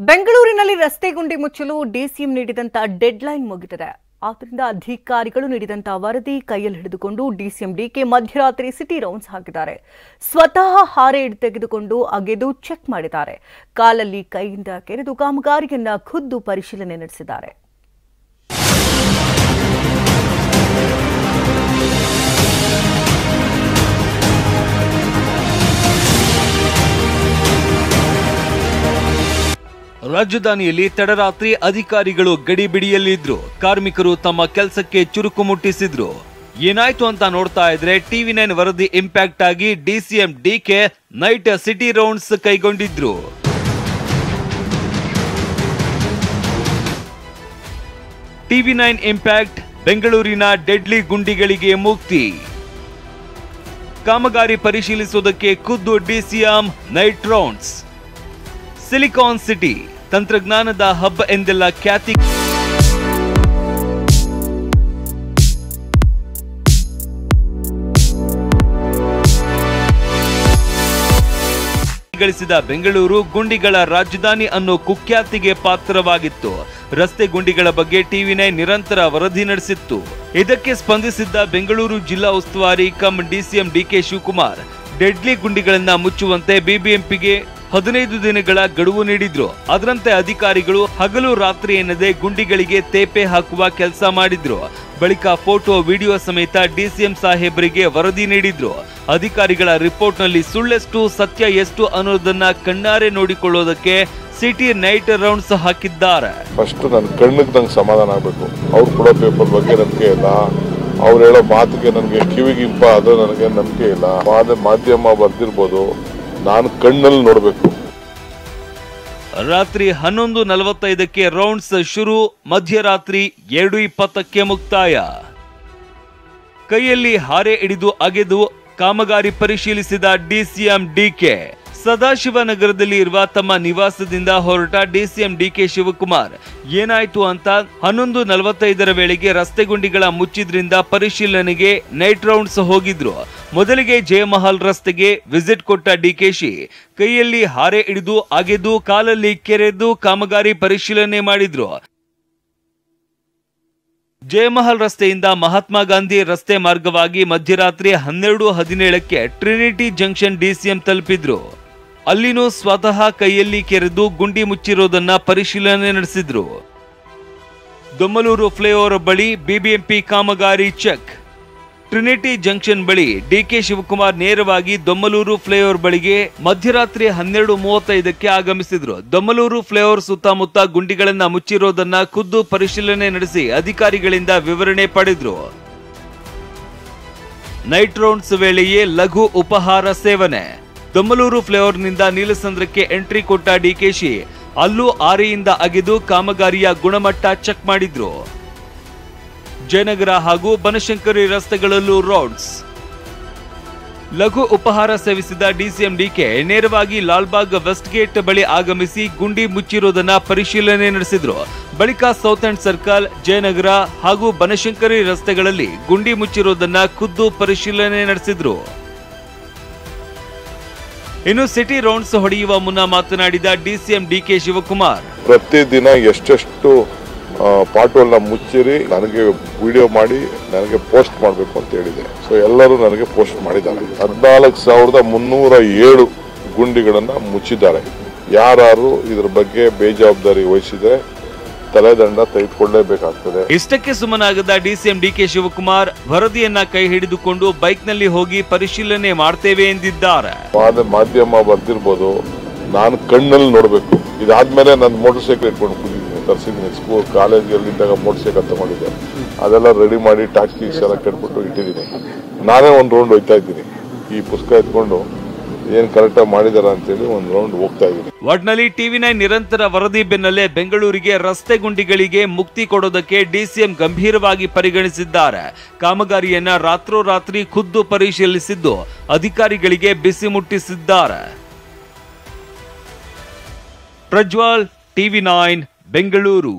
ಬೆಂಗಳೂರಿನಲ್ಲಿ ರಸ್ತೆ ಗುಂಡಿ ಮುಚ್ಚಲು ಡಿಸಿಎಂ ನೀಡಿದಂತ ಡೆಡ್ಲೈನ್ ಮುಗಿದಿದೆ. ಆದ್ದರಿಂದ ಅಧಿಕಾರಿಗಳು ನೀಡಿದಂತ ವರದಿ ಕೈಯಲ್ಲಿ ಹಿಡಿದುಕೊಂಡು ಡಿಸಿಎಂ ಡಿಕೆ ಮಧ್ಯರಾತ್ರಿ ಸಿಟಿ ರೌಂಡ್ಸ್ ಹಾಕಿದ್ದಾರೆ. ಸ್ವತಃ ಹಾರೆ ತೆಗೆದುಕೊಂಡು ಅಗೆದು ಚೆಕ್ ಮಾಡಿದ್ದಾರೆ. ಕಾಲಲ್ಲಿ ಕೈಯಿಂದ ಕೆರೆದು ಕಾಮಗಾರಿಯನ್ನ ಖುದ್ದು ಪರಿಶೀಲನೆ ನಡೆಸಿದ್ದಾರೆ. ರಾಜಧಾನಿಯಲ್ಲಿ ತಡರಾತ್ರಿ ಅಧಿಕಾರಿಗಳು ಗಡಿಬಿಡಿಯಲ್ಲಿದ್ರು. ಕಾರ್ಮಿಕರು ತಮ್ಮ ಕೆಲಸಕ್ಕೆ ಚುರುಕು ಮುಟ್ಟಿಸಿದ್ರು. ಏನಾಯ್ತು ಅಂತ ನೋಡ್ತಾ ಇದ್ರೆ ಟಿವಿ9 ವರದಿ ಇಂಪ್ಯಾಕ್ಟ್ ಆಗಿ DCM DK night city rounds ಕೈಗೊಂಡಿದ್ರು. ಟಿವಿ9 ಇಂಪ್ಯಾಕ್ಟ್, ಬೆಂಗಳೂರಿನ ಡೆಡ್ಲಿ ಗುಂಡಿಗಳಿಗೆ ಮುಕ್ತಿ. ಕಾಮಗಾರಿ ಪರಿಶೀಲಿಸುವುದಕ್ಕೆ ಖುದ್ದು DCM night rounds. Silicon city ತಂತ್ರಜ್ಞಾನದ ಹಬ್ ಎಂದೆಲ್ಲ ಖ್ಯಾತಿ ಗಳಿಸಿದ ಬೆಂಗಳೂರು ಗುಂಡಿಗಳ ರಾಜಧಾನಿ ಅನ್ನೋ ಕುಖ್ಯಾತಿಗೆ ಪಾತ್ರವಾಗಿತ್ತು. ರಸ್ತೆ ಗುಂಡಿಗಳ ಬಗ್ಗೆ ಟಿವಿ9 ನಿರಂತರ ವರದಿ ನಡೆಸಿತ್ತು. ಇದಕ್ಕೆ ಸ್ಪಂದಿಸಿದ್ದ ಬೆಂಗಳೂರು ಜಿಲ್ಲಾ ಉಸ್ತುವಾರಿ cum DCM DK Shivakumar deadly ಗುಂಡಿಗಳನ್ನ ಮುಚ್ಚುವಂತೆ ಬಿಬಿಎಂಪಿಗೆ 15 ದಿನಗಳ ಗಡುವು ನೀಡಿದ್ರು. ಅದರಂತೆ ಅಧಿಕಾರಿಗಳು ಹಗಲು ರಾತ್ರಿ ಎನ್ನದೆ ಗುಂಡಿಗಳಿಗೆ ತೇಪೆ ಹಾಕುವ ಕೆಲಸ ಮಾಡಿದ್ರು. ಬಳಿಕ ಫೋಟೋ ವಿಡಿಯೋ ಸಮೇತ ಡಿಸಿಎಂ ಸಾಹೇಬರಿಗೆ ವರದಿ ನೀಡಿದ್ರು. ಅಧಿಕಾರಿಗಳ ರಿಪೋರ್ಟ್ ನಲ್ಲಿ ಸುಳ್ಳೆಷ್ಟು ಸತ್ಯ ಎಷ್ಟು ಅನ್ನೋದನ್ನ ಕಣ್ಣಾರೆ ನೋಡಿಕೊಳ್ಳೋದಕ್ಕೆ ಸಿಟಿ ನೈಟ್ ರೌಂಡ್ಸ್ ಹಾಕಿದ್ದಾರೆ. ಫಸ್ಟ್ ನನ್ನ ಕಣ್ಣಿಗೆ ನಂಗೆ ಸಮಾಧಾನ ಆಗಬೇಕು. ಅವ್ರು ಕೊಡೋ ಪೇಪರ್ ಬಗ್ಗೆ ನಂಬಿಕೆ ಇಲ್ಲ, ಅವ್ರು ಹೇಳೋ ಮಾತಿಗೆ ನನಗೆ ಕಿವಿಗಿಂಪ ಅದು ನನಗೆ ನಂಬಿಕೆ ಇಲ್ಲ. ಮಾಧ್ಯಮ ಬರ್ದಿರ್ಬೋದು, ನಾನು ಕಣ್ಣಲ್ಲಿ ನೋಡಬೇಕು. ರಾತ್ರಿ 11:45ಕ್ಕೆ ರೌಂಡ್ಸ್ ಶುರು, ಮಧ್ಯರಾತ್ರಿ 2:20ಕ್ಕೆ ಮುಕ್ತಾಯ. ಕೈಯಲ್ಲಿ ಹಾರೆ ಹಿಡಿದು ಅಗೆದು ಕಾಮಗಾರಿ ಪರಿಶೀಲಿಸಿದ ಡಿಸಿಎಂ ಡಿಕೆ. ಸದಾಶಿವನಗರದಲ್ಲಿ ಇರುವ ತಮ್ಮ ನಿವಾಸದಿಂದ ಹೊರಟ ಡಿಸಿಎಂ ಡಿಕೆ ಶಿವಕುಮಾರ್ ಏನಾಯ್ತು ಅಂತ 11:45 ವೇಳೆಗೆ ರಸ್ತೆ ಗುಂಡಿಗಳ ಮುಚ್ಚಿದ್ರಿಂದ ಪರಿಶೀಲನೆಗೆ ನೈಟ್ ರೌಂಡ್ಸ್ ಹೋಗಿದ್ರು. ಮೊದಲಿಗೆ ಜಯಮಹಲ್ ರಸ್ತೆಗೆ ವಿಸಿಟ್ ಕೊಟ್ಟ ಡಿಕೆಶಿ ಕೈಯಲ್ಲಿ ಹಾರೆ ಹಿಡಿದು ಅಗೆದು ಕಾಲಲ್ಲಿ ಕೆರೆದು ಕಾಮಗಾರಿ ಪರಿಶೀಲನೆ ಮಾಡಿದ್ರು. ಜಯಮಹಲ್ ರಸ್ತೆಯಿಂದ ಮಹಾತ್ಮ ಗಾಂಧಿ ರಸ್ತೆ ಮಾರ್ಗವಾಗಿ ಮಧ್ಯರಾತ್ರಿ 12:17ಕ್ಕೆ ಟ್ರಿನಿಟಿ ಜಂಕ್ಷನ್ ಡಿಸಿಎಂ ತಲುಪಿದ್ರು. ಅಲ್ಲಿನೂ ಸ್ವತಃ ಕೈಯಲ್ಲಿ ಕೆರೆದು ಗುಂಡಿ ಮುಚ್ಚಿರೋದನ್ನ ಪರಿಶೀಲನೆ ನಡೆಸಿದ್ರು. ದೊಮ್ಮಲೂರು ಫ್ಲೈಓವರ್ ಬಳಿ ಬಿಬಿಎಂಪಿ ಕಾಮಗಾರಿ ಚೆಕ್. ಟ್ರಿನಿಟಿ ಜಂಕ್ಷನ್ ಬಳಿ ಡಿಕೆ ಶಿವಕುಮಾರ್ ನೇರವಾಗಿ ದೊಮ್ಮಲೂರು ಫ್ಲೈಓವರ್ ಬಳಿಗೆ ಮಧ್ಯರಾತ್ರಿ 12:35ಕ್ಕೆ ಆಗಮಿಸಿದ್ರು. ದೊಮ್ಮಲೂರು ಫ್ಲೈಓವರ್ ಸುತ್ತಮುತ್ತ ಗುಂಡಿಗಳನ್ನ ಮುಚ್ಚಿರೋದನ್ನ ಖುದ್ದು ಪರಿಶೀಲನೆ ನಡೆಸಿ ಅಧಿಕಾರಿಗಳಿಂದ ವಿವರಣೆ ಪಡೆದ್ರು. ನೈಟ್ ರೌಂಡ್ಸ್ ವೇಳೆಯೇ ಲಘು ಉಪಹಾರ ಸೇವನೆ. ದೊಮ್ಮಲೂರು ಫ್ಲೈಓವರ್ನಿಂದ ನೀಲಸಂದ್ರಕ್ಕೆ ಎಂಟ್ರಿ ಕೊಟ್ಟ ಡಿಕೆಶಿ ಅಲ್ಲೂ ಆರೆಯಿಂದ ಅಗೆದು ಕಾಮಗಾರಿಯ ಗುಣಮಟ್ಟ ಚೆಕ್ ಮಾಡಿದ್ರು. ಜಯನಗರ ಹಾಗೂ ಬನಶಂಕರಿ ರಸ್ತೆಗಳಲ್ಲೂ ರೌಂಡ್ಸ್. ಲಘು ಉಪಹಾರ ಸೇವಿಸಿದ ಡಿಸಿಎಂ ಡಿಕೆ ನೇರವಾಗಿ ಲಾಲ್ಬಾಗ್ ವೆಸ್ಟ್ ಗೇಟ್ ಬಳಿ ಆಗಮಿಸಿ ಗುಂಡಿ ಮುಚ್ಚಿರೋದನ್ನ ಪರಿಶೀಲನೆ ನಡೆಸಿದ್ರು. ಬಳಿಕ ಸೌತ್ ಅಂಡ್ ಸರ್ಕಲ್, ಜಯನಗರ ಹಾಗೂ ಬನಶಂಕರಿ ರಸ್ತೆಗಳಲ್ಲಿ ಗುಂಡಿ ಮುಚ್ಚಿರೋದನ್ನ ಖುದ್ದು ಪರಿಶೀಲನೆ ನಡೆಸಿದ್ರು. ಇನ್ನು ಸಿಟಿ ರೌಂಡ್ಸ್ ಹೊಡೆಯುವ ಮುನ್ನ ಮಾತನಾಡಿದ ಡಿಸಿಎಂ ಡಿಕೆ ಶಿವಕುಮಾರ್, ಪ್ರತಿದಿನ ಎಷ್ಟೆಷ್ಟು ಪಾಟೋಲ್ನ ಮುಚ್ಚಿರಿ ನನಗೆ ವಿಡಿಯೋ ಮಾಡಿ ನನಗೆ ಪೋಸ್ಟ್ ಮಾಡಬೇಕು ಅಂತ ಹೇಳಿದೆ. ಸೊ ಎಲ್ಲರೂ ನನಗೆ ಪೋಸ್ಟ್ ಮಾಡಿದ್ದಾರೆ. 14,307 ಗುಂಡಿಗಳನ್ನು ಮುಚ್ಚಿದ್ದಾರೆ. ಯಾರು ಇದ್ರ ಬಗ್ಗೆ ಬೇಜವಾಬ್ದಾರಿ ವಹಿಸಿದ್ರೆ ತಲೆದಂಡ ತೆಗೆದುಕೊಳ್ಳಲೇಬೇಕಾಗ್ತದೆ. ಇಷ್ಟಕ್ಕೆ ಸುಮ್ಮನಾಗದ ಡಿಸಿಎಂ ಡಿಕೆ ಶಿವಕುಮಾರ್ ವರದಿಯನ್ನ ಕೈ ಹಿಡಿದುಕೊಂಡು ಬೈಕ್ ನಲ್ಲಿ ಹೋಗಿ ಪರಿಶೀಲನೆ ಮಾಡ್ತೇವೆ ಎಂದಿದ್ದಾರೆ. ಮಾಧ್ಯಮ ಬರ್ದಿರ್ಬೋದು, ನಾನು ಕಣ್ಣಲ್ಲಿ ನೋಡಬೇಕು. ಇದಾದ್ಮೇಲೆ ನಾನು ಮೋಟರ್ ಸೈಕಲ್ ಇಟ್ಕೊಂಡು ಕೂತಿದ್ದೀನಿ, ತರಿಸಿದ್ದೀನಿ. ಸ್ಕೂಲ್ ಕಾಲೇಜಲ್ಲಿದ್ದಾಗ ಮೋಟರ್ ಸೈಕಲ್ ತಗೊಂಡಿದ್ದೆ, ಅದೆಲ್ಲ ರೆಡಿ ಮಾಡಿ ಟ್ಯಾಕ್ಸ್ ಎಲ್ಲ ಕಟ್ಬಿಟ್ಟು ಇಟ್ಟಿದ್ದೀನಿ. ನಾನೇ ಒಂದು ರೌಂಡ್ ಹೋಗ್ತಾ ಇದ್ದೀನಿ. ಈ ಪುಸ್ತಕ ಎತ್ಕೊಂಡು ಏನ್ ಕರೆಕ್ಟಾಗಿ ಮಾಡಿದಾರ ಅಂತೇಳಿ ಒಂದು ರೌಂಡ್ ಹೋಗ್ತಾ ಇದ್ದೀನಿ. ಒಟ್ನಲ್ಲಿ ಟಿವಿ9 ನಿರಂತರ ವರದಿ ಬೆನ್ನಲ್ಲೇ ಬೆಂಗಳೂರಿಗೆ ರಸ್ತೆ ಗುಂಡಿಗಳಿಗೆ ಮುಕ್ತಿ ಕೊಡೋದಕ್ಕೆ ಡಿಸಿಎಂ ಗಂಭೀರವಾಗಿ ಪರಿಗಣಿಸಿದ್ದಾರೆ. ಕಾಮಗಾರಿಯನ್ನ ರಾತ್ರೋರಾತ್ರಿ ಖುದ್ದು ಪರಿಶೀಲಿಸಿದ್ದು ಅಧಿಕಾರಿಗಳಿಗೆ ಬಿಸಿ ಮುಟ್ಟಿಸಿದ್ದಾರೆ. ಪ್ರಜ್ವಲ್, ಟಿವಿ9 ಬೆಂಗಳೂರು.